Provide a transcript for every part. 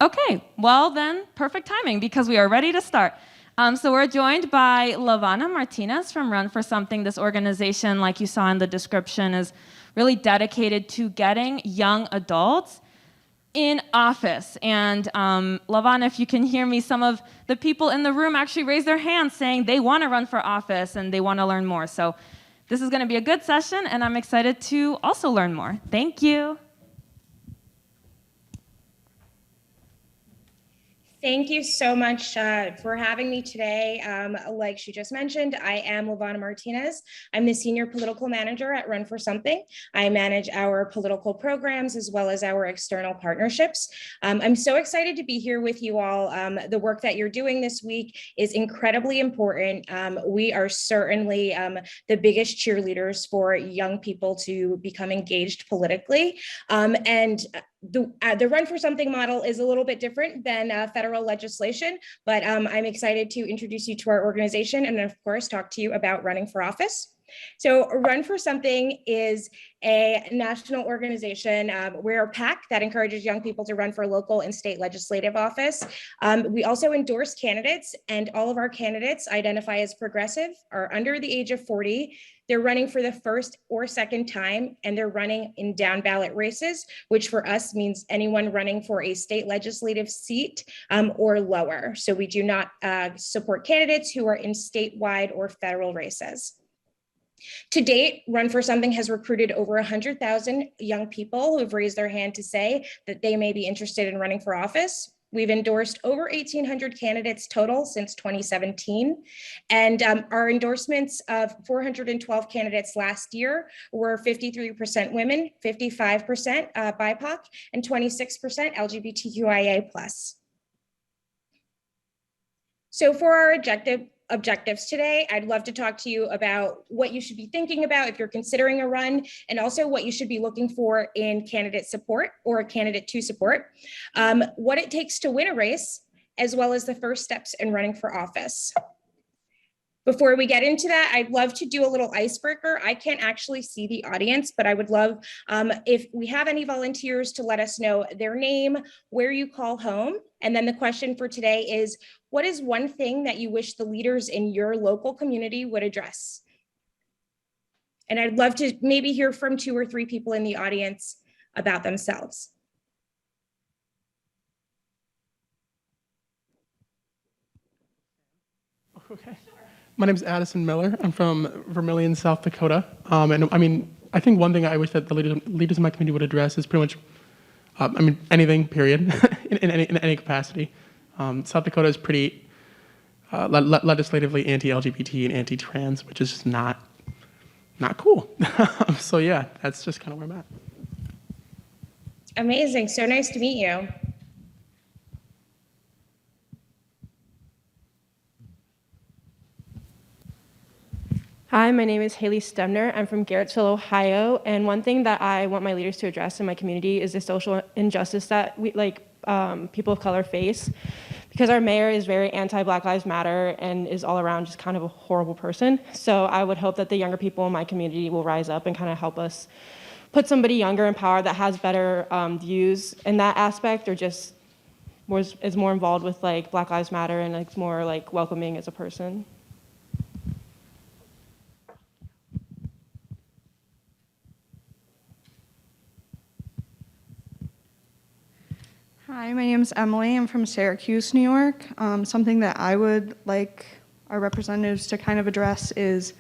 Okay, well then, perfect timing because we are ready to start. So we're joined by Lavanna Martinez from Run for Something. This organization, like you saw in the description, is really dedicated to getting young adults in office. And Lavanna, if you can hear me, some of the people in the room actually raised their hands saying they want to run for office and they want to learn more. So this is going to be a good session, and I'm excited to also learn more. Thank you. Thank you so much for having me today. Like she just mentioned, I am Lavanna Martinez. I'm the Senior Political Manager at Run for Something. I manage our political programs as well as our external partnerships. I'm so excited to be here with you all. The work that you're doing this week is incredibly important. We are certainly the biggest cheerleaders for young people to become engaged politically. The Run for Something model is a little bit different than federal legislation, but I'm excited to introduce you to our organization and, of course, talk to you about running for office. So Run for Something is a national organization. We're a PAC that encourages young people to run for local and state legislative office. We also endorse candidates, and all of our candidates identify as progressive, are under the age of 40. They're running for the first or second time, and they're running in down ballot races, which for us means anyone running for a state legislative seat or lower. So we do not support candidates who are in statewide or federal races. To date, Run for Something has recruited over 100,000 young people who have raised their hand to say that they may be interested in running for office. We've endorsed over 1,800 candidates total since 2017. And our endorsements of 412 candidates last year were 53% women, 55% BIPOC, and 26% LGBTQIA+. So for our objectives today, I'd love to talk to you about what you should be thinking about if you're considering a run, and also what you should be looking for in candidate support or a candidate to support, what it takes to win a race, as well as the first steps in running for office. Before we get into that, I'd love to do a little icebreaker. I can't actually see the audience, but I would love if we have any volunteers to let us know their name, where you call home. And then the question for today is, what is one thing that you wish the leaders in your local community would address? And I'd love to maybe hear from 2 or 3 people in the audience about themselves. Okay. My name is Addison Miller. I'm from Vermillion, South Dakota. And I mean, I think one thing I wish that the leaders in my community would address is pretty much, anything, period, in any capacity. South Dakota is pretty legislatively anti-LGBT and anti-trans, which is just not cool. So yeah, that's just kind of where I'm at. Amazing. So nice to meet you. Hi, my name is Haley Stemner. I'm from Garrettsville, Ohio, and one thing that I want my leaders to address in my community is the social injustice that we, people of color, face, because our mayor is very anti-Black Lives Matter and is all around just kind of a horrible person. So I would hope that the younger people in my community will rise up and kind of help us put somebody younger in power that has better views in that aspect, or just is more involved with Black Lives Matter and more welcoming as a person. Hi, my name is Emily. I'm from Syracuse, New York. Something that I would like our representatives to kind of address is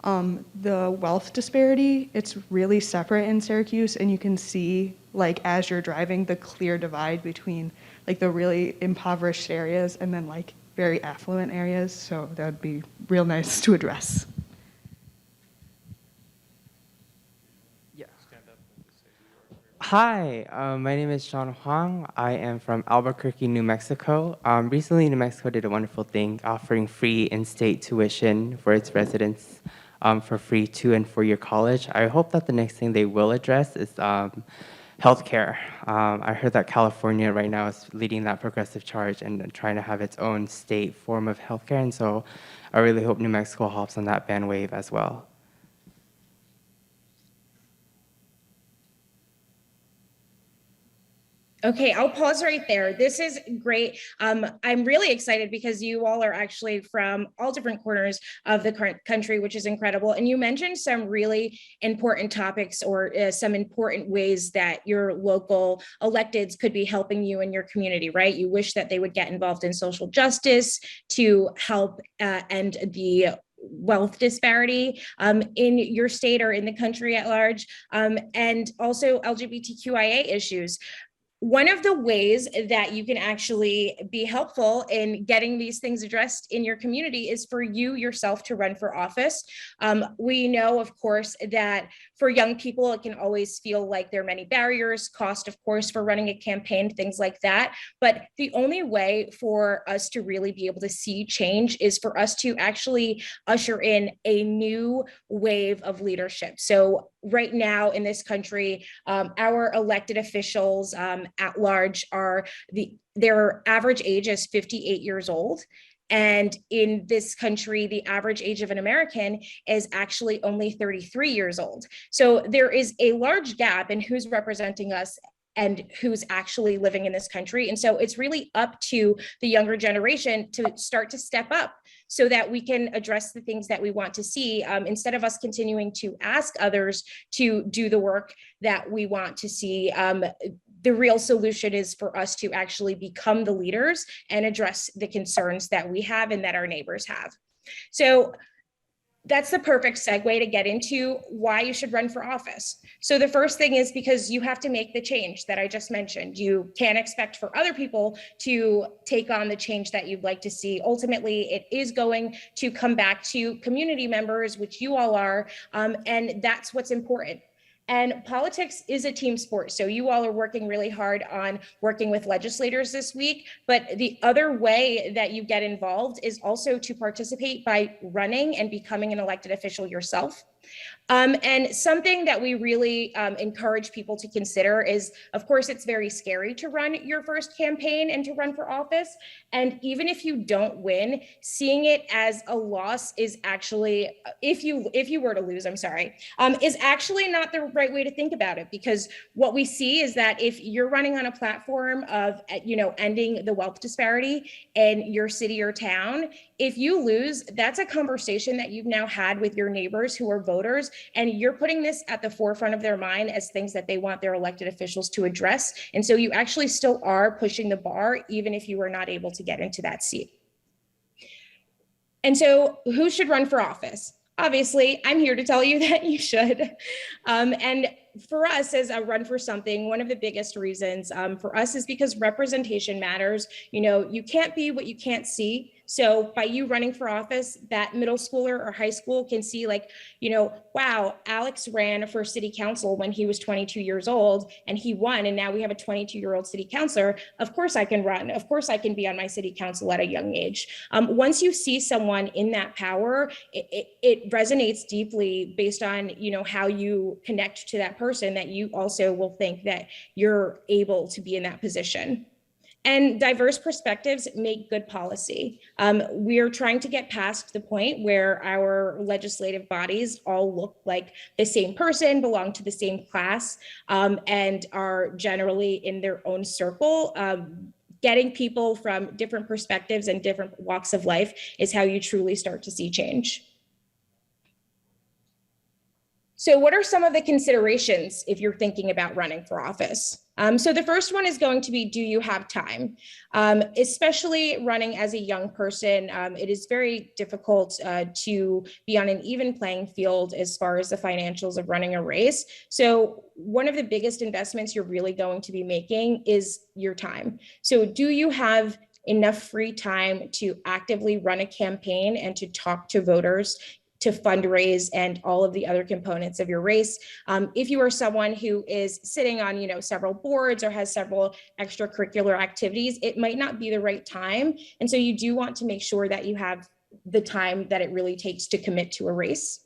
the wealth disparity. It's really separate in Syracuse, and you can see, as you're driving, the clear divide between the really impoverished areas and then very affluent areas. So that would be real nice to address. Hi, my name is Sean Huang. I am from Albuquerque, New Mexico. Recently, New Mexico did a wonderful thing, offering free in-state tuition for its residents for free 2- and 4-year college. I hope that the next thing they will address is healthcare. I heard that California right now is leading that progressive charge and trying to have its own state form of healthcare, and so I really hope New Mexico hops on that bandwave as well. Okay, I'll pause right there. This is great. I'm really excited because you all are actually from all different corners of the current country, which is incredible. And you mentioned some really important topics or some important ways that your local electeds could be helping you in your community, right? You wish that they would get involved in social justice to help end the wealth disparity in your state or in the country at large, and also LGBTQIA issues. One of the ways that you can actually be helpful in getting these things addressed in your community is for you yourself to run for office. We know, of course, that for young people, it can always feel like there are many barriers, cost, of course, for running a campaign, things like that. But the only way for us to really be able to see change is for us to actually usher in a new wave of leadership. So right now in this country, our elected officials at large their average age is 58 years old. And in this country, the average age of an American is actually only 33 years old. So there is a large gap in who's representing us and who's actually living in this country. And so it's really up to the younger generation to start to step up so that we can address the things that we want to see, instead of us continuing to ask others to do the work that we want to see. The real solution is for us to actually become the leaders and address the concerns that we have and that our neighbors have. So that's the perfect segue to get into why you should run for office. So the first thing is because you have to make the change that I just mentioned. You can't expect for other people to take on the change that you'd like to see. Ultimately, it is going to come back to community members, which you all are, and that's what's important. And politics is a team sport. So you all are working really hard on working with legislators this week. But the other way that you get involved is also to participate by running and becoming an elected official yourself. And something that we really encourage people to consider is, of course, it's very scary to run your first campaign and to run for office. And even if you don't win, seeing it as a loss is actually, if you were to lose, I'm sorry, is actually not the right way to think about it. Because what we see is that if you're running on a platform of, ending the wealth disparity in your city or town, if you lose, that's a conversation that you've now had with your neighbors who are voters, and you're putting this at the forefront of their mind as things that they want their elected officials to address. And so you actually still are pushing the bar, even if you were not able to get into that seat. And so who should run for office? Obviously, I'm here to tell you that you should. And for us as a Run for Something, one of the biggest reasons for us is because representation matters. You can't be what you can't see. So by you running for office, that middle schooler or high school can see wow, Alex ran for city council when he was 22 years old and he won. And now we have a 22-year-old city councilor. Of course I can run. Of course I can be on my city council at a young age. Once you see someone in that power, it resonates deeply based on, how you connect to that person, that you also will think that you're able to be in that position. And diverse perspectives make good policy. We're trying to get past the point where our legislative bodies all look like the same person, belong to the same class, and are generally in their own circle. Getting people from different perspectives and different walks of life is how you truly start to see change. So what are some of the considerations if you're thinking about running for office? So the first one is going to be, do you have time? Especially running as a young person, it is very difficult to be on an even playing field as far as the financials of running a race. So one of the biggest investments you're really going to be making is your time. So do you have enough free time to actively run a campaign and to talk to voters, to fundraise, and all of the other components of your race? If you are someone who is sitting on, several boards or has several extracurricular activities, it might not be the right time. And so you do want to make sure that you have the time that it really takes to commit to a race.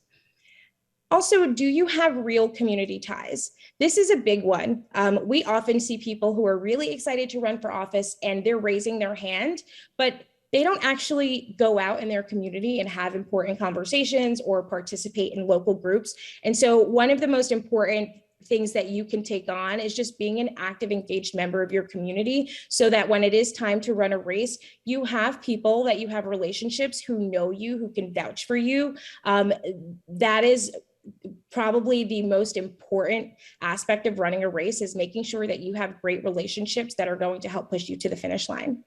Also, do you have real community ties? This is a big one. We often see people who are really excited to run for office and they're raising their hand, but they don't actually go out in their community and have important conversations or participate in local groups. And so one of the most important things that you can take on is just being an active, engaged member of your community, so that when it is time to run a race, you have people that you have relationships who know you, who can vouch for you. That is probably the most important aspect of running a race, is making sure that you have great relationships that are going to help push you to the finish line.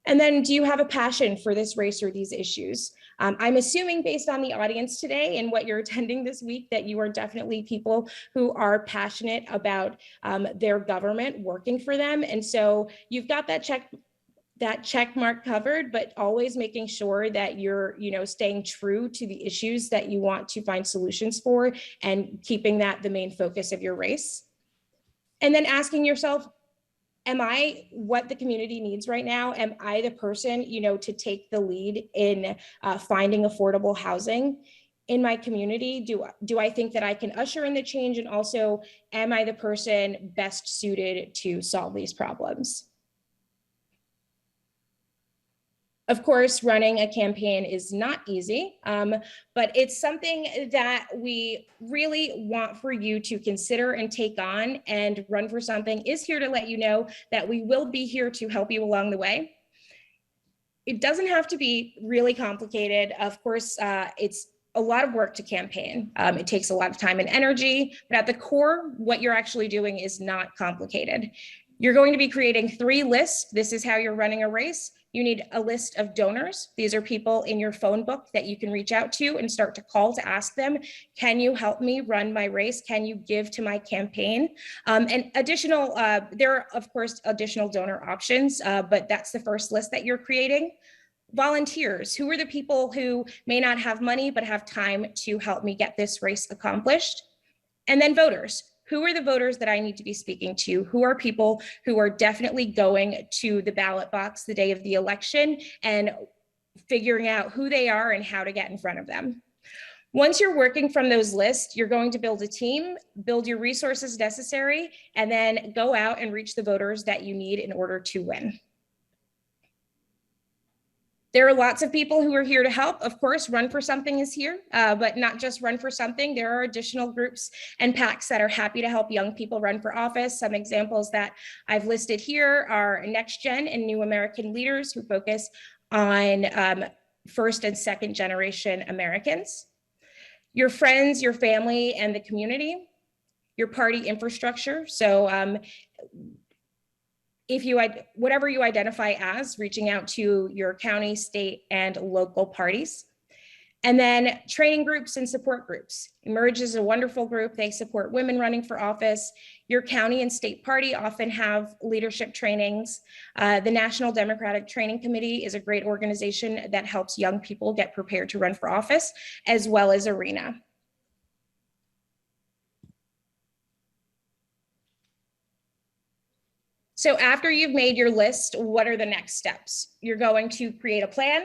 And then, do you have a passion for this race or these issues? I'm assuming, based on the audience today and what you're attending this week, that you are definitely people who are passionate about their government working for them. And so you've got that check mark covered, but always making sure that you're, staying true to the issues that you want to find solutions for, and keeping that the main focus of your race. And then asking yourself, am I what the community needs right now? Am I the person, to take the lead in finding affordable housing in my community? Do I think that I can usher in the change? And also, am I the person best suited to solve these problems? Of course, running a campaign is not easy, but it's something that we really want for you to consider and take on. And Run for Something is here to let you know that we will be here to help you along the way. It doesn't have to be really complicated. Of course, it's a lot of work to campaign. It takes a lot of time and energy, but at the core, what you're actually doing is not complicated. You're going to be creating 3 lists. This is how you're running a race. You need a list of donors. These are people in your phone book that you can reach out to and start to call to ask them, can you help me run my race? Can you give to my campaign? And additional, there are of course additional donor options, but that's the first list that you're creating. Volunteers, who are the people who may not have money but have time to help me get this race accomplished? And then voters. Who are the voters that I need to be speaking to? Who are people who are definitely going to the ballot box the day of the election and figuring out who they are and how to get in front of them? Once you're working from those lists, you're going to build a team, build your resources necessary, and then go out and reach the voters that you need in order to win. There are lots of people who are here to help. Of course, Run for Something is here, but not just Run for Something. There are additional groups and PACs that are happy to help young people run for office. Some examples that I've listed here are Next Gen and New American Leaders, who focus on first and second generation Americans. Your friends, your family, and the community. Your party infrastructure. So whatever you identify as, reaching out to your county, state, and local parties. And then training groups and support groups. Emerge is a wonderful group. They support women running for office. Your county and state party often have leadership trainings. The National Democratic Training Committee is a great organization that helps young people get prepared to run for office, as well as ARENA. So after you've made your list, what are the next steps? You're going to create a plan,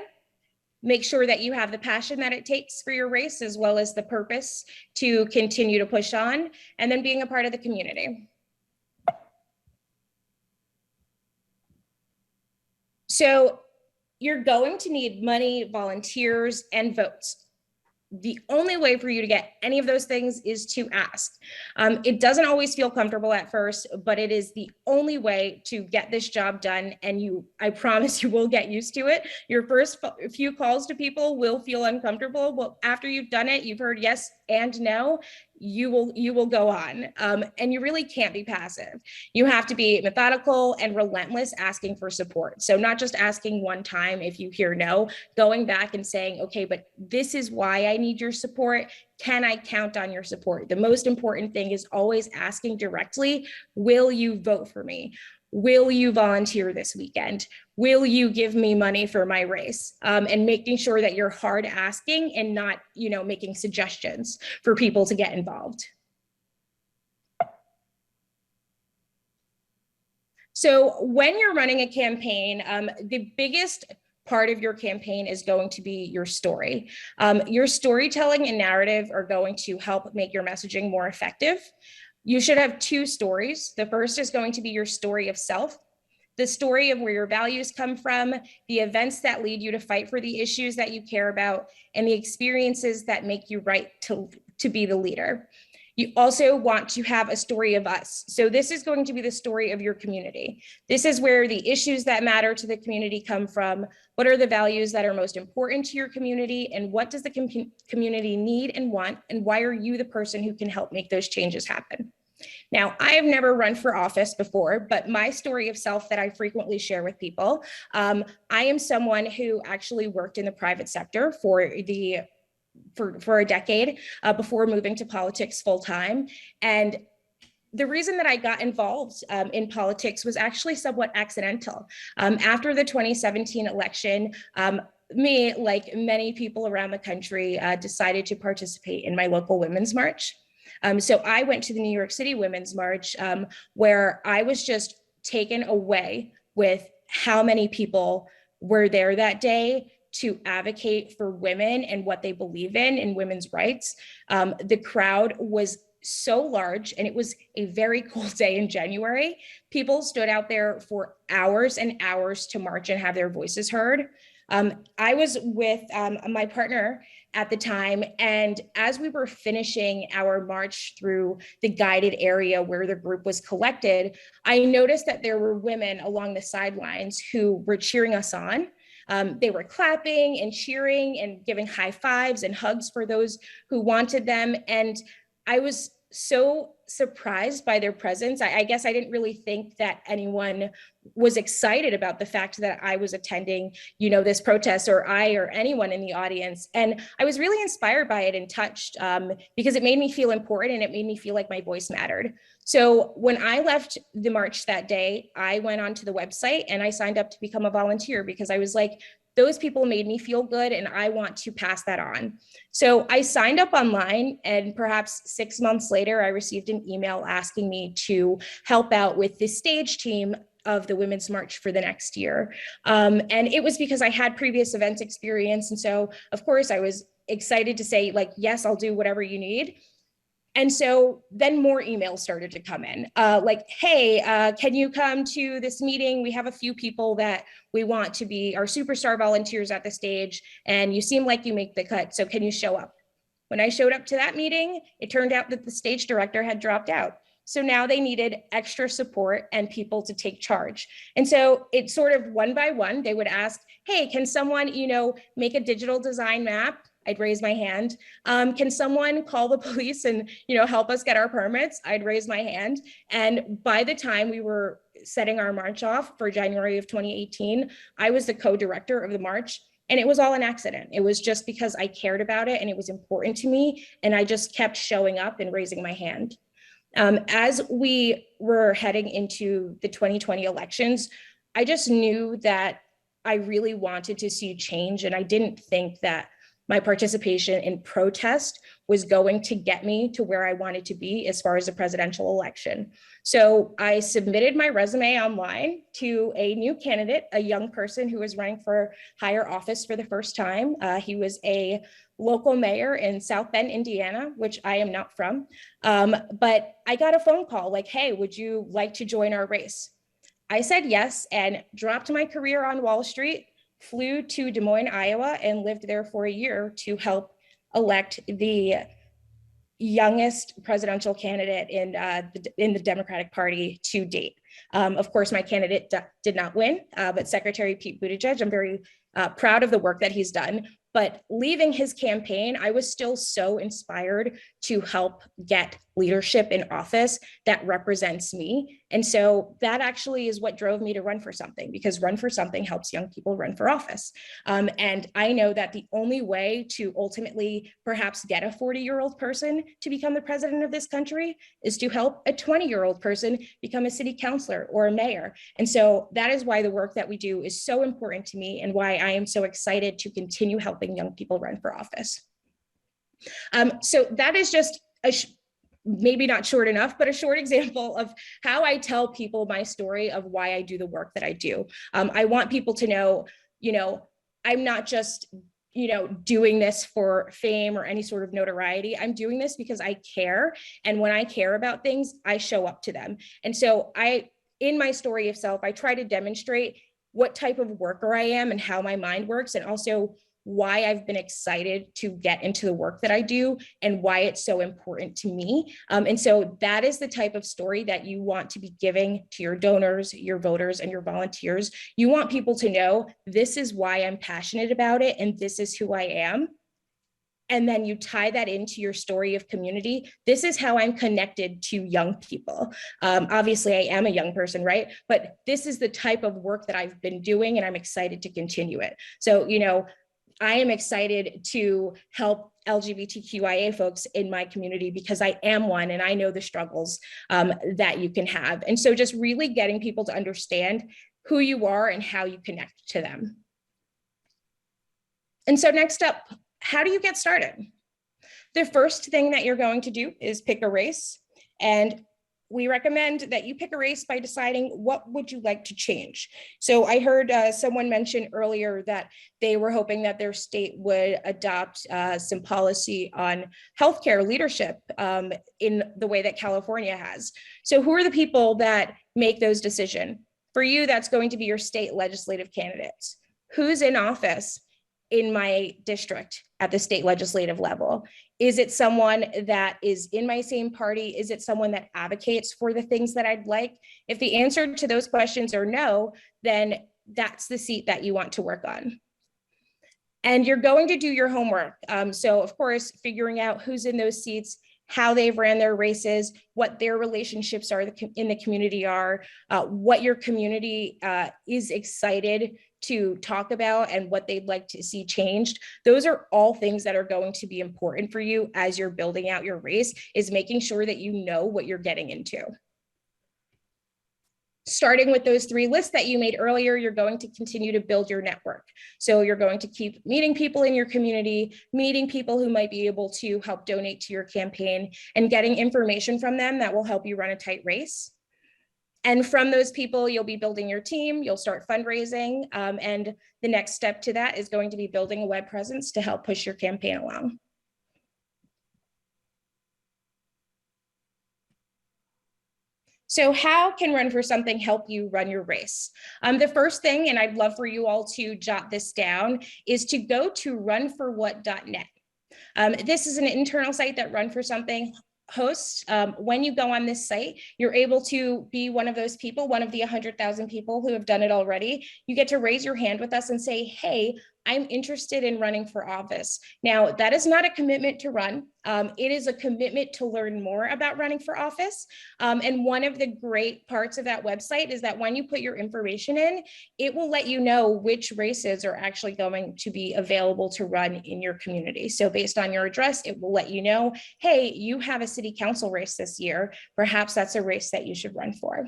make sure that you have the passion that it takes for your race, as well as the purpose to continue to push on, and then being a part of the community. So you're going to need money, volunteers, and votes. The only way for you to get any of those things is to ask. It doesn't always feel comfortable at first, but it is the only way to get this job done. And I promise you will get used to it. Your first few calls to people will feel uncomfortable, but after you've done it, you've heard yes and no, you will go on. And you really can't be passive. You have to be methodical and relentless asking for support. So not just asking one time if you hear no, going back and saying, okay, but this is why I need your support. Can I count on your support? The most important thing is always asking directly, will you vote for me? Will you volunteer this weekend? Will you give me money for my race? And making sure that you're hard asking and not, making suggestions for people to get involved. So when you're running a campaign, the biggest part of your campaign is going to be your story. Your storytelling and narrative are going to help make your messaging more effective. You should have 2 stories. The first is going to be your story of self, the story of where your values come from, the events that lead you to fight for the issues that you care about, and the experiences that make you right to be the leader. You also want to have a story of us. So this is going to be the story of your community. This is where the issues that matter to the community come from. What are the values that are most important to your community? And what does the community need and want? And why are you the person who can help make those changes happen? Now, I have never run for office before, but my story of self that I frequently share with people, I am someone who actually worked in the private sector for a decade before moving to politics full time. And the reason that I got involved in politics was actually somewhat accidental. After the 2017 election, me, like many people around the country, decided to participate in my local Women's March. So I went to the New York City Women's March, where I was just taken away with how many people were there that day to advocate for women and what they believe in women's rights. The crowd was so large, and it was a very cold day in January. People stood out there for hours and hours to march and have their voices heard. I was with my partner at the time, and as we were finishing our march through the guided area where the group was collected, I noticed that there were women along the sidelines who were cheering us on. They were clapping and cheering and giving high fives and hugs for those who wanted them. And I was so surprised by their presence. I guess I didn't really think that anyone was excited about the fact that I was attending, this protest, or anyone in the audience. And I was really inspired by it and touched because it made me feel important, and it made me feel like my voice mattered. So when I left the march that day, I went onto the website and I signed up to become a volunteer, because I was like, those people made me feel good, and I want to pass that on. So I signed up online, and perhaps 6 months later, I received an email asking me to help out with the stage team of the Women's March for the next year. And it was because I had previous events experience. And so, of course, I was excited to say, like, yes, I'll do whatever you need. And so then more emails started to come in, like, hey, can you come to this meeting? We have a few people that we want to be our superstar volunteers at the stage, and you seem like you make the cut, so can you show up? When I showed up to that meeting, it turned out that the stage director had dropped out. So now they needed extra support and people to take charge. And so it sort of one by one, they would ask, hey, can someone, make a digital design map? I'd raise my hand. Can someone call the police and, help us get our permits? I'd raise my hand. And by the time we were setting our march off for January of 2018, I was the co-director of the march. And it was all an accident. It was just because I cared about it and it was important to me. And I just kept showing up and raising my hand. As we were heading into the 2020 elections, I just knew that I really wanted to see change. And I didn't think that my participation in protest was going to get me to where I wanted to be as far as the presidential election. So I submitted my resume online to a new candidate, a young person who was running for higher office for the first time. He was a local mayor in South Bend, Indiana, which I am not from. But I got a phone call like, hey, would you like to join our race? I said yes, and dropped my career on Wall Street, flew to Des Moines, Iowa, and lived there for a year to help elect the youngest presidential candidate in the Democratic Party to date. Of course, my candidate did not win, but Secretary Pete Buttigieg, I'm very proud of the work that he's done. But leaving his campaign, I was still so inspired to help get leadership in office that represents me. And so that actually is what drove me to run for something, because run for something helps young people run for office. And I know that the only way to ultimately perhaps get a 40-year-old person to become the president of this country is to help a 20-year-old person become a city councilor or a mayor. And so that is why the work that we do is so important to me, and why I am so excited to continue helping young people run for office. So that is just maybe not short enough, but a short example of how I tell people my story of why I do the work that I do. I want people to know, I'm not just, doing this for fame or any sort of notoriety. I'm doing this because I care. And when I care about things, I show up to them. And so in my story of self, I try to demonstrate what type of worker I am and how my mind works, and also why I've been excited to get into the work that I do and why it's so important to me. And so that is the type of story that you want to be giving to your donors, your voters, and your volunteers. You want people to know this is why I'm passionate about it and this is who I am. And then you tie that into your story of community. This is how I'm connected to young people. Obviously, I am a young person, right? But this is the type of work that I've been doing, and I'm excited to continue it. So, I am excited to help LGBTQIA folks in my community because I am one and I know the struggles that you can have. And so just really getting people to understand who you are and how you connect to them. And so next up, how do you get started? The first thing that you're going to do is pick a race. And we recommend that you pick a race by deciding what would you like to change. So I heard someone mention earlier that they were hoping that their state would adopt some policy on healthcare leadership in the way that California has. So who are the people that make those decisions? For you, that's going to be your state legislative candidates. Who's in office in my district at the state legislative level? Is it someone that is in my same party? Is it someone that advocates for the things that I'd like? If the answer to those questions are no, then that's the seat that you want to work on. And you're going to do your homework. So of course, figuring out who's in those seats, how they've ran their races, what their relationships are in the community are, what your community is excited to talk about and what they'd like to see changed. Those are all things that are going to be important for you as you're building out your race, is making sure that you know what you're getting into. Starting with those 3 lists that you made earlier, you're going to continue to build your network. So you're going to keep meeting people in your community, meeting people who might be able to help donate to your campaign, and getting information from them that will help you run a tight race. And from those people, you'll be building your team, you'll start fundraising, and the next step to that is going to be building a web presence to help push your campaign along. So how can Run for Something help you run your race? The first thing, and I'd love for you all to jot this down, is to go to runforwhat.net. This is an internal site that Run for Something hosts. When you go on this site, you're able to be one of those people, one of the 100,000 people who have done it already. You get to raise your hand with us and say, hey, I'm interested in running for office. Now, that is not a commitment to run. It is a commitment to learn more about running for office. And one of the great parts of that website is that when you put your information in, it will let you know which races are actually going to be available to run in your community. So based on your address, it will let you know, hey, you have a city council race this year. Perhaps that's a race that you should run for.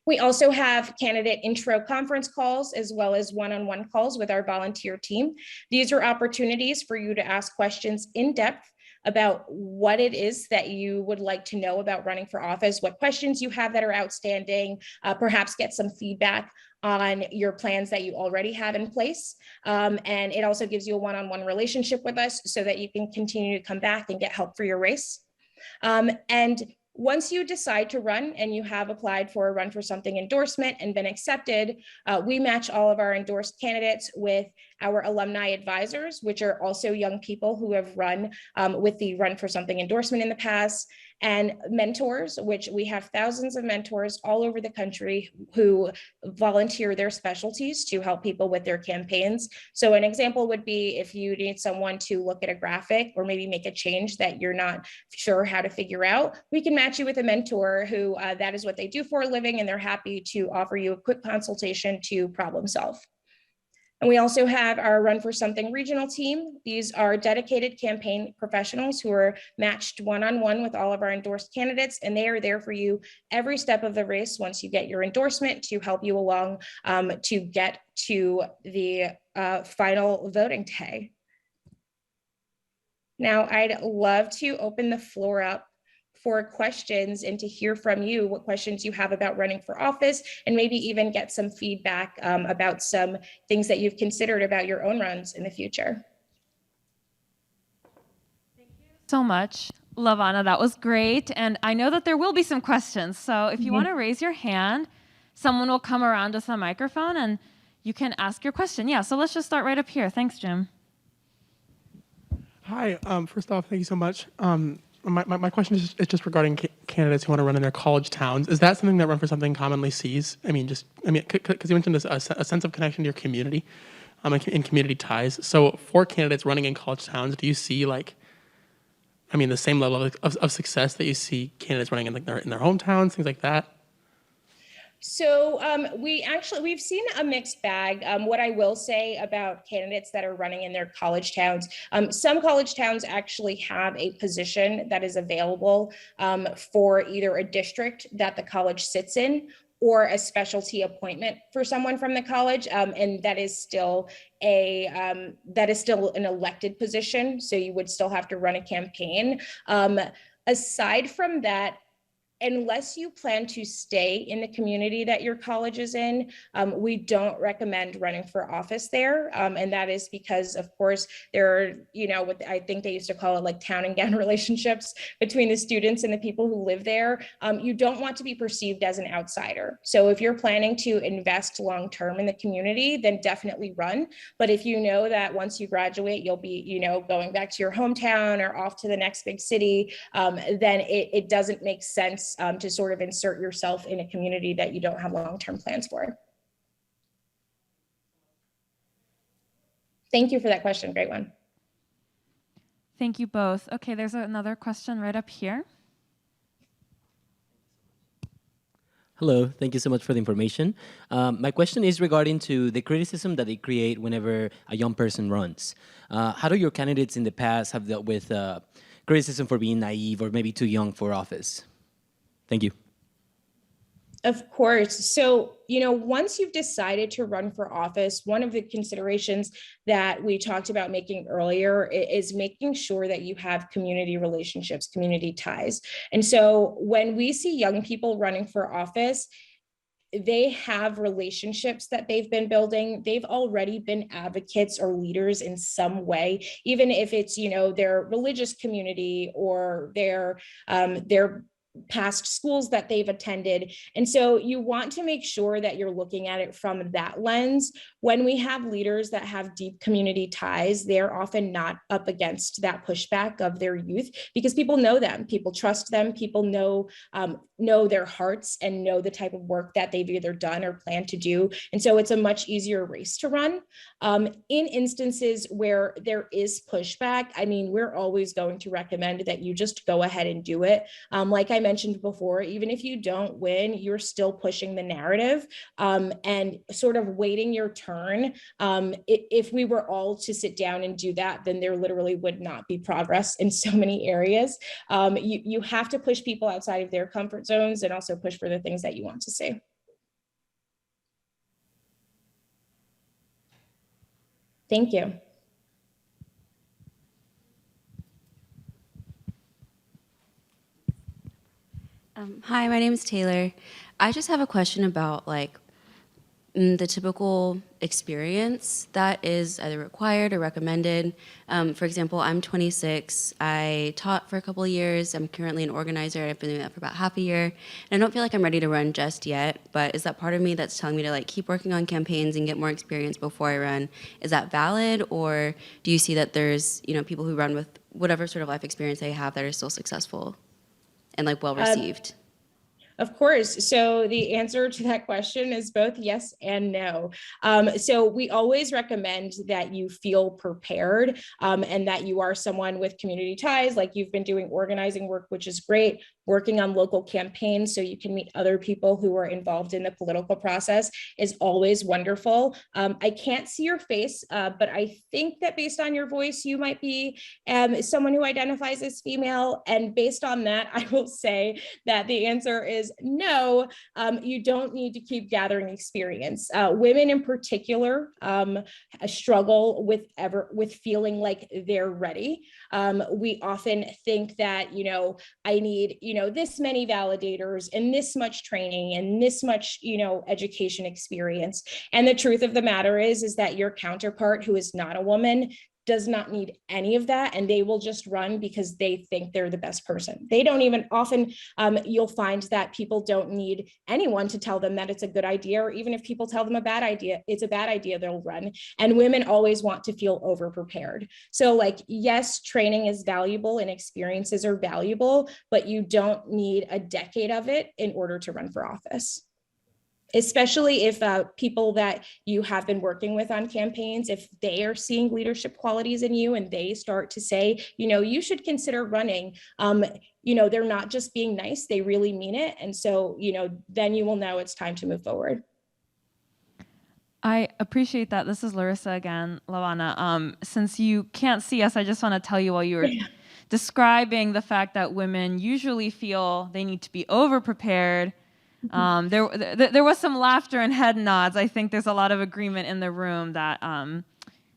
We also have candidate intro conference calls as well as one-on-one calls with our volunteer team. These are opportunities for you to ask questions in depth about what it is that you would like to know about running for office, what questions you have that are outstanding, perhaps get some feedback on your plans that you already have in place. And it also gives you a one-on-one relationship with us so that you can continue to come back and get help for your race. And once you decide to run and you have applied for a Run for Something endorsement and been accepted, we match all of our endorsed candidates with our alumni advisors, which are also young people who have run with the Run for Something endorsement in the past, and mentors, which we have thousands of mentors all over the country who volunteer their specialties to help people with their campaigns. So an example would be if you need someone to look at a graphic or maybe make a change that you're not sure how to figure out, we can match you with a mentor who that is what they do for a living, and they're happy to offer you a quick consultation to problem solve. And we also have our Run for Something regional team. These are dedicated campaign professionals who are matched one-on-one with all of our endorsed candidates, and they are there for you every step of the race once you get your endorsement to help you along to get to the final voting day. Now, I'd love to open the floor up for questions and to hear from you what questions you have about running for office, and maybe even get some feedback about some things that you've considered about your own runs in the future. Thank you so much, Lavanna. That was great. And I know that there will be some questions. So if you want to raise your hand, someone will come around with a microphone and you can ask your question. Yeah, so let's just start right up here. Thanks, Jim. Hi. First off, thank you so much. My question is just regarding candidates who want to run in their college towns. Is that something that Run for Something commonly sees? Because you mentioned this, a sense of connection to your community, and community ties. So for candidates running in college towns, do you see the same level of success that you see candidates running in their hometowns, things like that? So we've seen a mixed bag. What I will say about candidates that are running in their college towns, some college towns actually have a position that is available for either a district that the college sits in or a specialty appointment for someone from the college, and that is still an elected position. So you would still have to run a campaign. Aside from that, unless you plan to stay in the community that your college is in, we don't recommend running for office there. And that is because, of course, there are, what I think they used to call it like town and gown relationships between the students and the people who live there. You don't want to be perceived as an outsider. So if you're planning to invest long-term in the community, then definitely run. But if you know that once you graduate, you'll be, going back to your hometown or off to the next big city, then it doesn't make sense to sort of insert yourself in a community that you don't have long-term plans for. Thank you for that question. Great one. Thank you both. Okay, there's another question right up here. Hello, thank you so much for the information. My question is regarding to the criticism that they create whenever a young person runs. How do your candidates in the past have dealt with criticism for being naive or maybe too young for office? Thank you. Of course. So, once you've decided to run for office, one of the considerations that we talked about making earlier is making sure that you have community relationships, community ties. And so when we see young people running for office, they have relationships that they've been building. They've already been advocates or leaders in some way, even if it's, their religious community or their past schools that they've attended. And so you want to make sure that you're looking at it from that lens. When we have leaders that have deep community ties, they're often not up against that pushback of their youth because people know them, people trust them, people know their hearts and know the type of work that they've either done or plan to do. And so it's a much easier race to run. In instances where there is pushback, we're always going to recommend that you just go ahead and do it. Like I mentioned before, even if you don't win, you're still pushing the narrative and sort of waiting your turn. If we were all to sit down and do that, then there literally would not be progress in so many areas. You have to push people outside of their comfort zones and also push for the things that you want to see. Thank you. Hi, my name is Taylor. I just have a question about the typical experience that is either required or recommended. For example, I'm 26. I taught for a couple of years. I'm currently an organizer. I've been doing that for about half a year. And I don't feel like I'm ready to run just yet, but is that part of me that's telling me to keep working on campaigns and get more experience before I run? Is that valid? Or do you see that there's, people who run with whatever sort of life experience they have that are still successful and well received? Of course. So the answer to that question is both yes and no. So we always recommend that you feel prepared and that you are someone with community ties, like you've been doing organizing work, which is great, working on local campaigns so you can meet other people who are involved in the political process is always wonderful. I can't see your face, but I think that based on your voice, you might be someone who identifies as female. And based on that, I will say that the answer is no, you don't need to keep gathering experience. Women in particular struggle with feeling like they're ready. We often think that, I need, this many validators and this much training and this much, education experience. And the truth of the matter is that your counterpart who is not a woman does not need any of that, and they will just run because they think they're the best person. They don't even often, you'll find that people don't need anyone to tell them that it's a good idea, or even if people tell them it's a bad idea, they'll run. And women always want to feel over prepared. So like, yes, training is valuable and experiences are valuable, but you don't need a decade of it in order to run for office. Especially if people that you have been working with on campaigns, if they are seeing leadership qualities in you and they start to say, you should consider running, they're not just being nice, they really mean it. And so, then you will know it's time to move forward. I appreciate that. This is Larissa again, Lavanna. Since you can't see us, I just want to tell you while you were describing the fact that women usually feel they need to be over-prepared, there was some laughter and head nods. I think there's a lot of agreement in the room that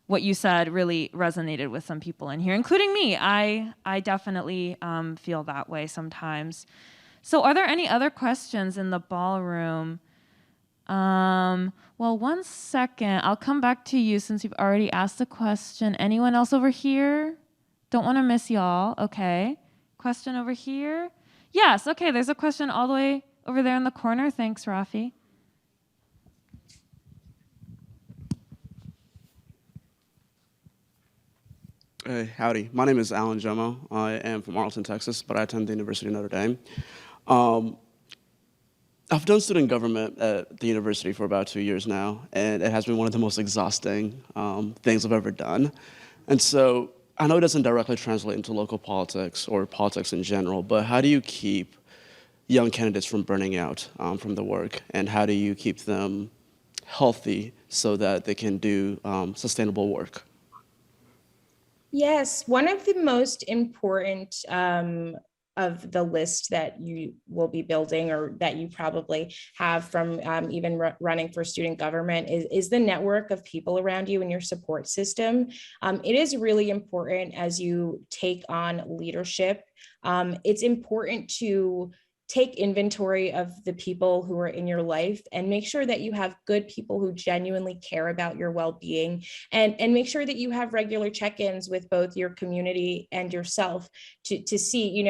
what you said really resonated with some people in here, including me. I definitely feel that way sometimes. So are there any other questions in the ballroom? Well, one second. I'll come back to you since you've already asked the question. Anyone else over here? Don't want to miss y'all. Okay. Question over here? Yes. Okay. There's a question all the way over there in the corner. Thanks, Rafi. Hey, howdy. My name is Alan Jomo. I am from Arlington, Texas, but I attend the University of Notre Dame. I've done student government at the university for about 2 years now, and it has been one of the most exhausting things I've ever done. And so I know it doesn't directly translate into local politics or politics in general, but how do you keep young candidates from burning out from the work, and how do you keep them healthy so that they can do sustainable work? Yes, one of the most important of the list that you will be building, or that you probably have from even running for student government, is the network of people around you and your support system. It is really important as you take on leadership. It's important to take inventory of the people who are in your life and make sure that you have good people who genuinely care about your well-being, and make sure that you have regular check-ins with both your community and yourself to see,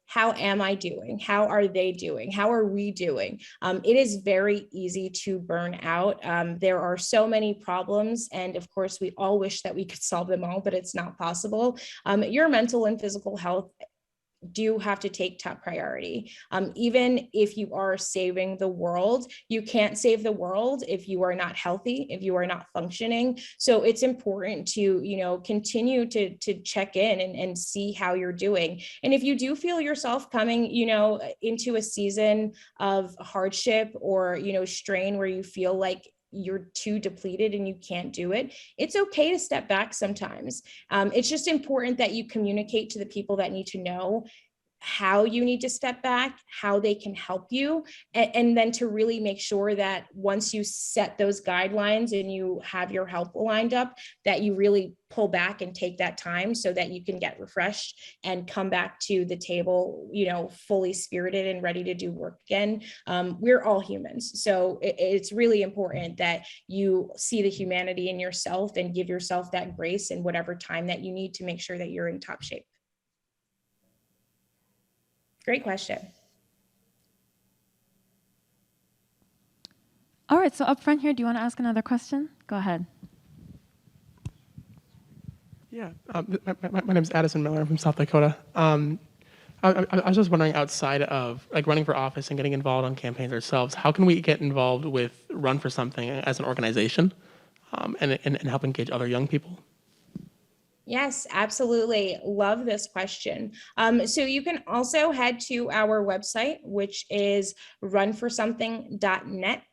how am I doing? How are they doing? How are we doing? It is very easy to burn out. There are so many problems, and of course, we all wish that we could solve them all, but it's not possible. Your mental and physical health do have to take top priority. Even if you are saving the world, you can't save the world if you are not healthy, if you are not functioning. So it's important to, continue to check in and see how you're doing. And if you do feel yourself coming, into a season of hardship or, strain where you feel like you're too depleted and you can't do it, it's okay to step back sometimes. It's just important that you communicate to the people that need to know how you need to step back, how they can help you, and then to really make sure that once you set those guidelines and you have your help lined up, that you really pull back and take that time so that you can get refreshed and come back to the table, fully spirited and ready to do work again. We're all humans. So it's really important that you see the humanity in yourself and give yourself that grace and whatever time that you need to make sure that you're in top shape. Great question. All right, so up front here, do you want to ask another question? Go ahead. Yeah, my name is Addison Miller. I'm from South Dakota. I was just wondering, outside of running for office and getting involved on campaigns ourselves, how can we get involved with Run for Something as an organization and help engage other young people? Yes, absolutely. Love this question. So you can also head to our website, which is runforsomething.net.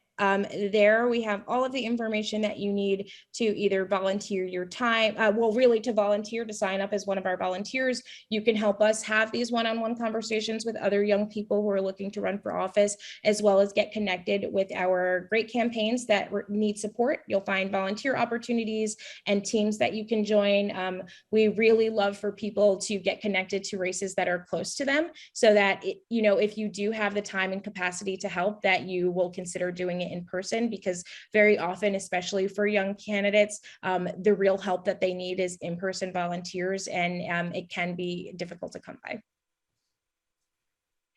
There we have all of the information that you need to either volunteer your time, really to volunteer, to sign up as one of our volunteers. You can help us have these one-on-one conversations with other young people who are looking to run for office, as well as get connected with our great campaigns that need support. You'll find volunteer opportunities and teams that you can join. We really love for people to get connected to races that are close to them, so that if you do have the time and capacity to help, that you will consider doing it it in person, because very often, especially for young candidates, the real help that they need is in-person volunteers, and it can be difficult to come by.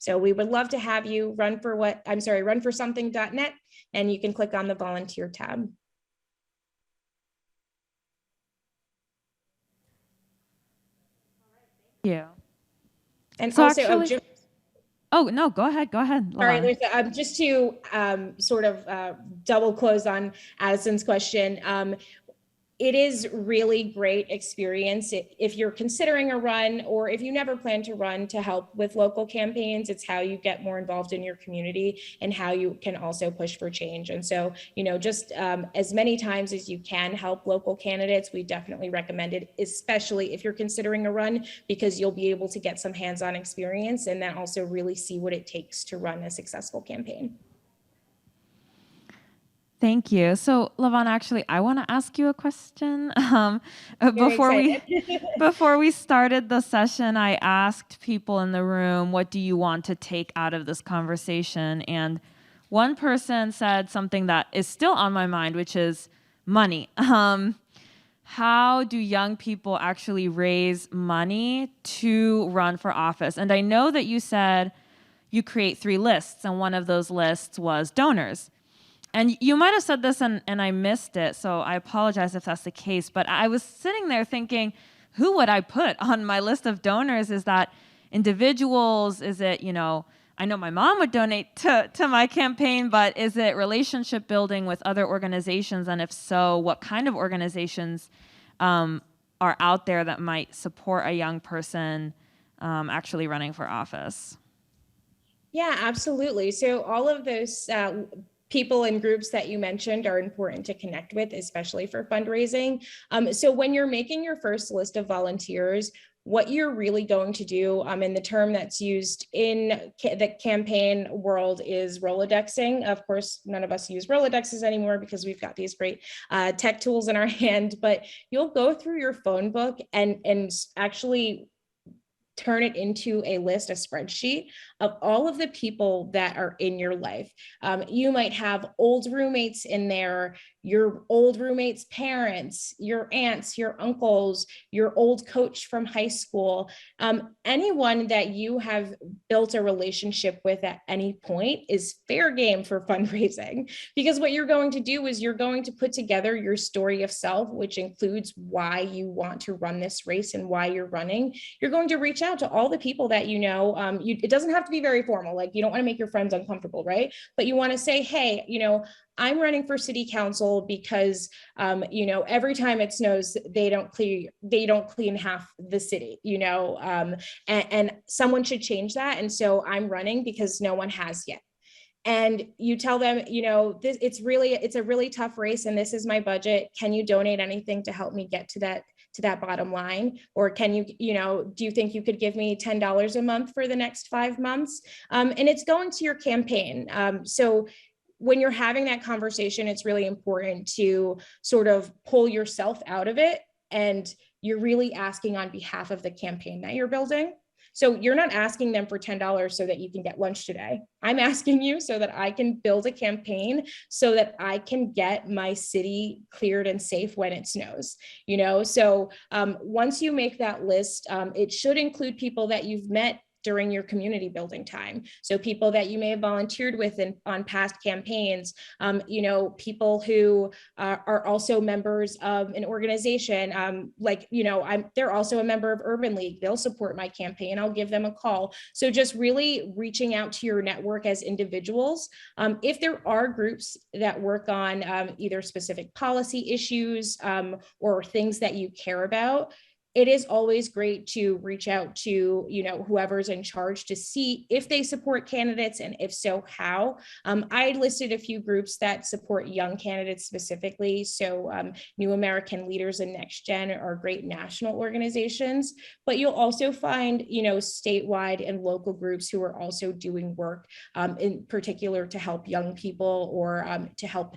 So we would love to have you run for something.net, and you can click on the volunteer tab. Thank you. And So also, actually, oh no, go ahead. all right, Lisa, just to sort of double close on Addison's question. It is really great experience if you're considering a run, or if you never plan to run, to help with local campaigns. It's how you get more involved in your community and how you can also push for change. And so, just as many times as you can help local candidates, we definitely recommend it, especially if you're considering a run, because you'll be able to get some hands-on experience and then also really see what it takes to run a successful campaign. Thank you. So, Lavanna, actually, I want to ask you a question. Before we started the session, I asked people in the room, what do you want to take out of this conversation? And one person said something that is still on my mind, which is money. How do young people actually raise money to run for office? And I know that you said you create 3 lists, and one of those lists was donors. And you might have said this and I missed it, so I apologize if that's the case. But I was sitting there thinking, who would I put on my list of donors? Is that individuals? Is it, I know my mom would donate to my campaign, but is it relationship building with other organizations? And if so, what kind of organizations are out there that might support a young person actually running for office? Yeah, absolutely. So all of those people and groups that you mentioned are important to connect with, especially for fundraising. So when you're making your first list of volunteers, what you're really going to do, and the term that's used in the campaign world is Rolodexing. Of course, none of us use Rolodexes anymore because we've got these great tech tools in our hand, but you'll go through your phone book and actually turn it into a list, a spreadsheet of all of the people that are in your life. You might have old roommates in there, your old roommates' parents, your aunts, your uncles, your old coach from high school, anyone that you have built a relationship with at any point is fair game for fundraising. Because what you're going to do is you're going to put together your story of self, which includes why you want to run this race and why you're running. You're going to reach out to all the people that you know. It doesn't have to be very formal, like you don't want to make your friends uncomfortable, right? But you want to say, hey, I'm running for city council because, every time it snows, they don't clean half the city, and someone should change that. And so I'm running because no one has yet. And you tell them, it's a really tough race and this is my budget. Can you donate anything to help me get to that bottom line? Or can you, do you think you could give me $10 a month for the next 5 months? And it's going to your campaign. So when you're having that conversation, it's really important to sort of pull yourself out of it. And you're really asking on behalf of the campaign that you're building. So you're not asking them for $10 so that you can get lunch today. I'm asking you so that I can build a campaign so that I can get my city cleared and safe when it snows, So once you make that list, it should include people that you've met during your community building time. So people that you may have volunteered with on past campaigns, people who are also members of an organization, they're also a member of Urban League. They'll support my campaign. I'll give them a call. So just really reaching out to your network as individuals. If there are groups that work on either specific policy issues or things that you care about, it is always great to reach out to, whoever's in charge to see if they support candidates, and if so, how. I listed a few groups that support young candidates specifically. So New American Leaders and Next Gen are great national organizations, but you'll also find, statewide and local groups who are also doing work in particular to help young people or to help,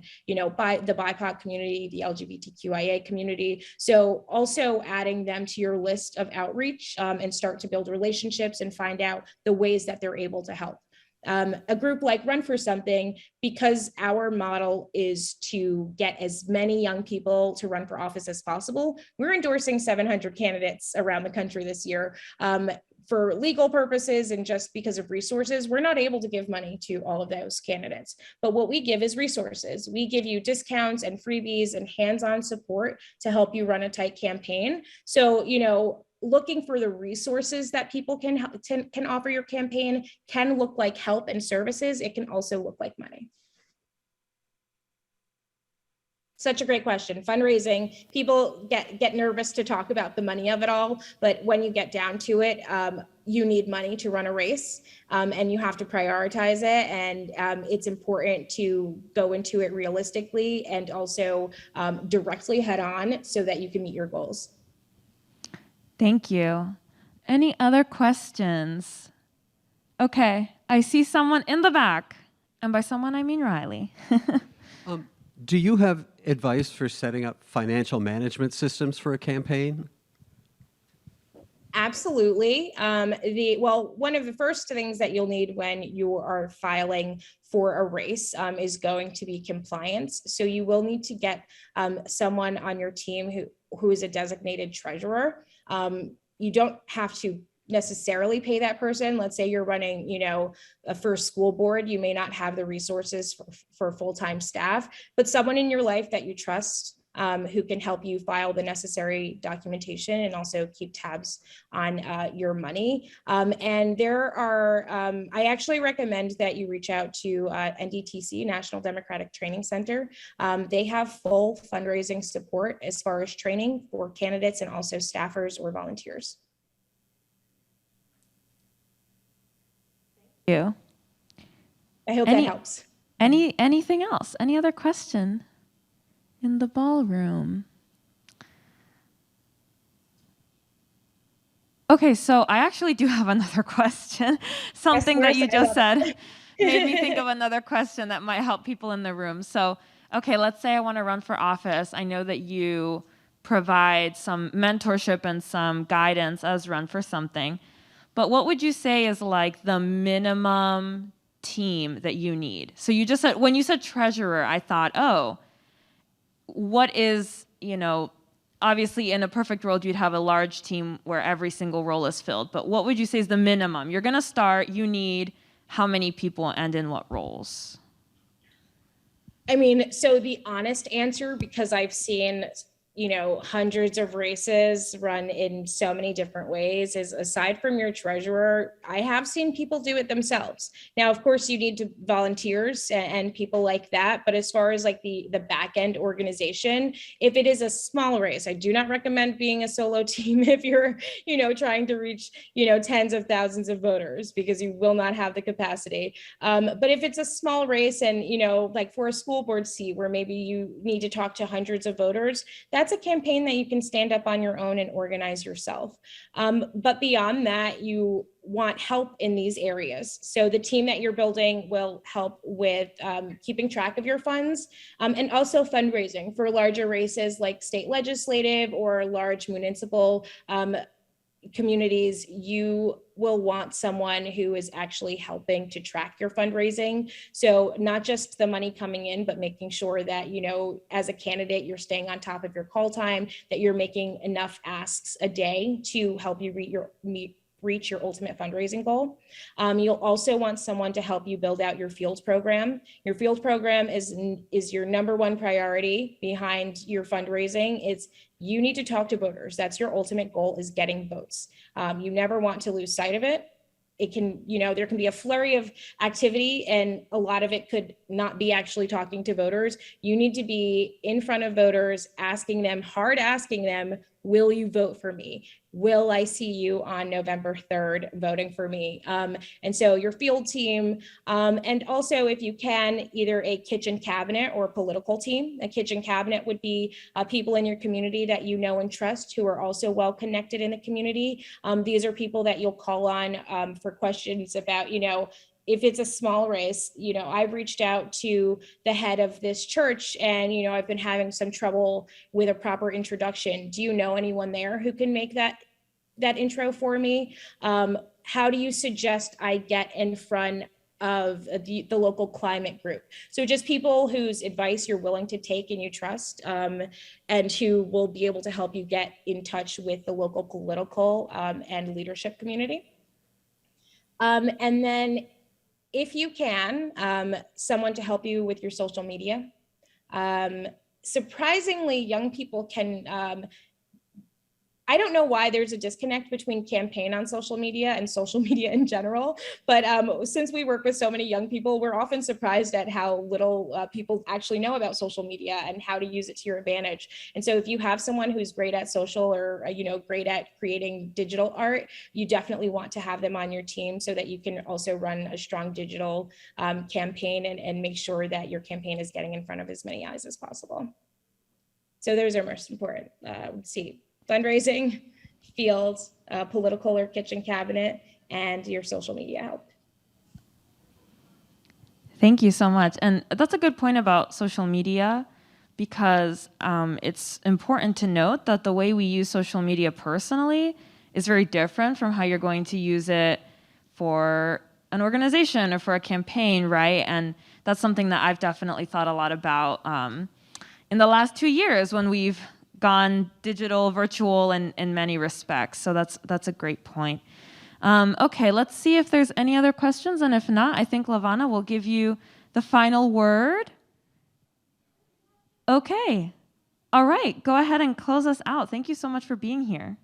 by the BIPOC community, the LGBTQIA community. So also adding them to your list of outreach and start to build relationships and find out the ways that they're able to help. A group like Run for Something, because our model is to get as many young people to run for office as possible, we're endorsing 700 candidates around the country this year. For legal purposes and just because of resources, we're not able to give money to all of those candidates. But what we give is resources. We give you discounts and freebies and hands-on support to help you run a tight campaign. So, looking for the resources that people can offer your campaign can look like help and services. It can also look like money. Such a great question. Fundraising, people get nervous to talk about the money of it all, but when you get down to it, you need money to run a race, and you have to prioritize it. And it's important to go into it realistically and also directly head on so that you can meet your goals. Thank you. Any other questions? Okay, I see someone in the back, and by someone I mean Riley. Do you have advice for setting up financial management systems for a campaign? Absolutely. One of the first things that you'll need when you are filing for a race is going to be compliance. So you will need to get someone on your team who is a designated treasurer. You don't have to necessarily pay that person. Let's say you're running, a first school board, you may not have the resources for full-time staff, but someone in your life that you trust who can help you file the necessary documentation and also keep tabs on your money. And there are, I actually recommend that you reach out to NDTC, National Democratic Training Center. They have full fundraising support as far as training for candidates and also staffers or volunteers. You. I hope that helps. Anything else? Any other question in the ballroom? Okay, so I actually do have another question. Something that you just said made me think of another question that might help people in the room. So, okay, let's say I want to run for office. I know that you provide some mentorship and some guidance as Run for Something. But what would you say is like the minimum team that you need? So you just said, when you said treasurer, I thought, oh, what is, obviously in a perfect world, you'd have a large team where every single role is filled. But what would you say is the minimum? You're going to start, you need how many people and in what roles? I mean, so the honest answer, because I've seen hundreds of races run in so many different ways, is aside from your treasurer, I have seen people do it themselves. Now, of course, you need to volunteers and people like that. But as far as like the back end organization, if it is a small race, I do not recommend being a solo team if you're, trying to reach, tens of thousands of voters, because you will not have the capacity. But if it's a small race and, like for a school board seat where maybe you need to talk to hundreds of voters, that's a campaign that you can stand up on your own and organize yourself. But beyond that, you want help in these areas. So the team that you're building will help with keeping track of your funds and also fundraising for larger races like state legislative or large municipal communities. You will want someone who is actually helping to track your fundraising. So not just the money coming in, but making sure that, as a candidate, you're staying on top of your call time, that you're making enough asks a day to help you reach your ultimate fundraising goal. You'll also want someone to help you build out your field program. Your field program is your number one priority behind your fundraising. You need to talk to voters. That's your ultimate goal, is getting votes. You never want to lose sight of it. It can, there can be a flurry of activity and a lot of it could not be actually talking to voters. You need to be in front of voters, asking them, will you vote for me? Will I see you on November 3rd voting for me? And so your field team, and also if you can, either a kitchen cabinet or political team. A kitchen cabinet would be people in your community that you know and trust who are also well connected in the community. These are people that you'll call on for questions about, if it's a small race, I've reached out to the head of this church and, I've been having some trouble with a proper introduction. Do you know anyone there who can make that intro for me? How do you suggest I get in front of the local climate group. So just people whose advice you're willing to take and you trust, and who will be able to help you get in touch with the local political and leadership community. And then if you can, someone to help you with your social media. Surprisingly, young people can, I don't know why there's a disconnect between campaign on social media and social media in general, but since we work with so many young people, we're often surprised at how little people actually know about social media and how to use it to your advantage. And so if you have someone who's great at social or great at creating digital art, you definitely want to have them on your team so that you can also run a strong digital campaign and make sure that your campaign is getting in front of as many eyes as possible. So those are most important. Let's see. Fundraising, fields, political or kitchen cabinet, and your social media help. Thank you so much. And that's a good point about social media, because it's important to note that the way we use social media personally is very different from how you're going to use it for an organization or for a campaign, right? And that's something that I've definitely thought a lot about in the last 2 years when we've gone digital, virtual in many respects. So that's a great point. Okay, let's see if there's any other questions. And if not, I think Lavanna will give you the final word. Okay. All right, go ahead and close us out. Thank you so much for being here.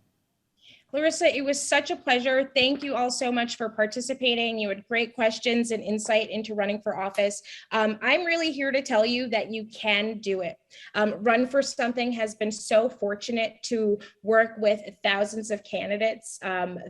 Larissa, it was such a pleasure. Thank you all so much for participating. You had great questions and insight into running for office. I'm really here to tell you that you can do it. Run for Something has been so fortunate to work with thousands of candidates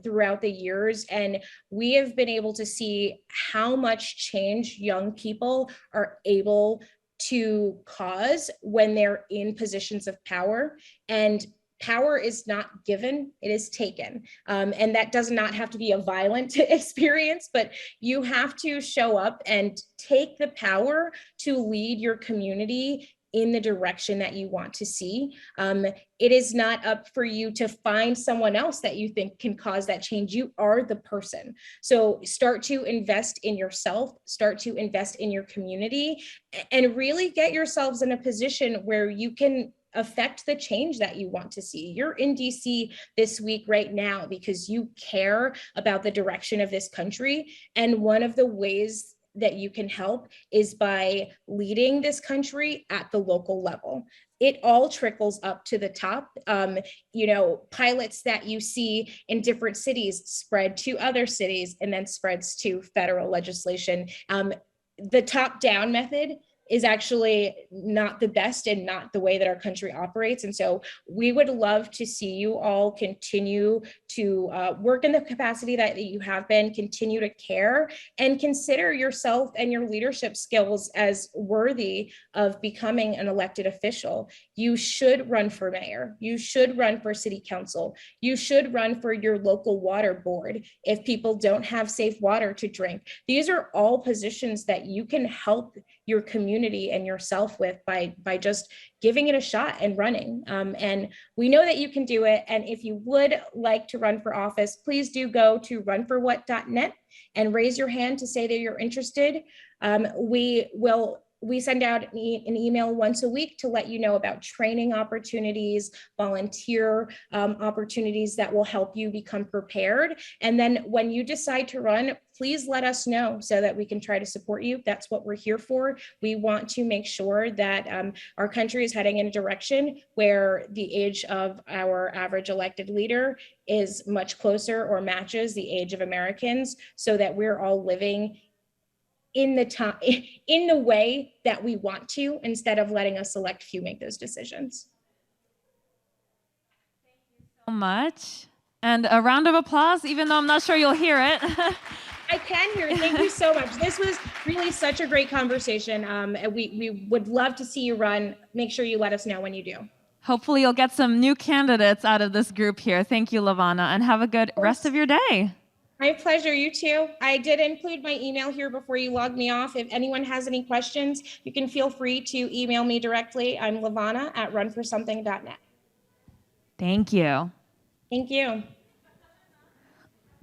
throughout the years, and we have been able to see how much change young people are able to cause when they're in positions of power. And power is not given, it is taken. And that does not have to be a violent experience, but you have to show up and take the power to lead your community in the direction that you want to see. It is not up for you to find someone else that you think can cause that change. You are the person. So start to invest in yourself, start to invest in your community, and really get yourselves in a position where you can affect the change that you want to see. You're in DC this week right now because you care about the direction of this country. And one of the ways that you can help is by leading this country at the local level. It all trickles up to the top. Pilots that you see in different cities spread to other cities and then spreads to federal legislation. The top-down method is actually not the best and not the way that our country operates. And so we would love to see you all continue to work in the capacity that you have been, continue to care, and consider yourself and your leadership skills as worthy of becoming an elected official. You should run for mayor. You should run for city council. You should run for your local water board if people don't have safe water to drink. These are all positions that you can help your community and yourself with by just giving it a shot and running. And we know that you can do it. And if you would like to run for office, please do go to runforwhat.net and raise your hand to say that you're interested. We send out an email once a week to let you know about training opportunities, volunteer opportunities that will help you become prepared. And then when you decide to run, please let us know so that we can try to support you. That's what we're here for. We want to make sure that our country is heading in a direction where the age of our average elected leader is much closer or matches the age of Americans, so that we're all living in the way that we want to, instead of letting a select few make those decisions. Thank you so much. And a round of applause, even though I'm not sure you'll hear it. I can hear it. Thank you so much. This was really such a great conversation. We would love to see you run. Make sure you let us know when you do. Hopefully you'll get some new candidates out of this group here. Thank you, Lavanna, and have a good rest of your day. My pleasure, you too. I did include my email here before you log me off. If anyone has any questions, you can feel free to email me directly. I'm Lavanna at runforsomething.net. Thank you. Thank you.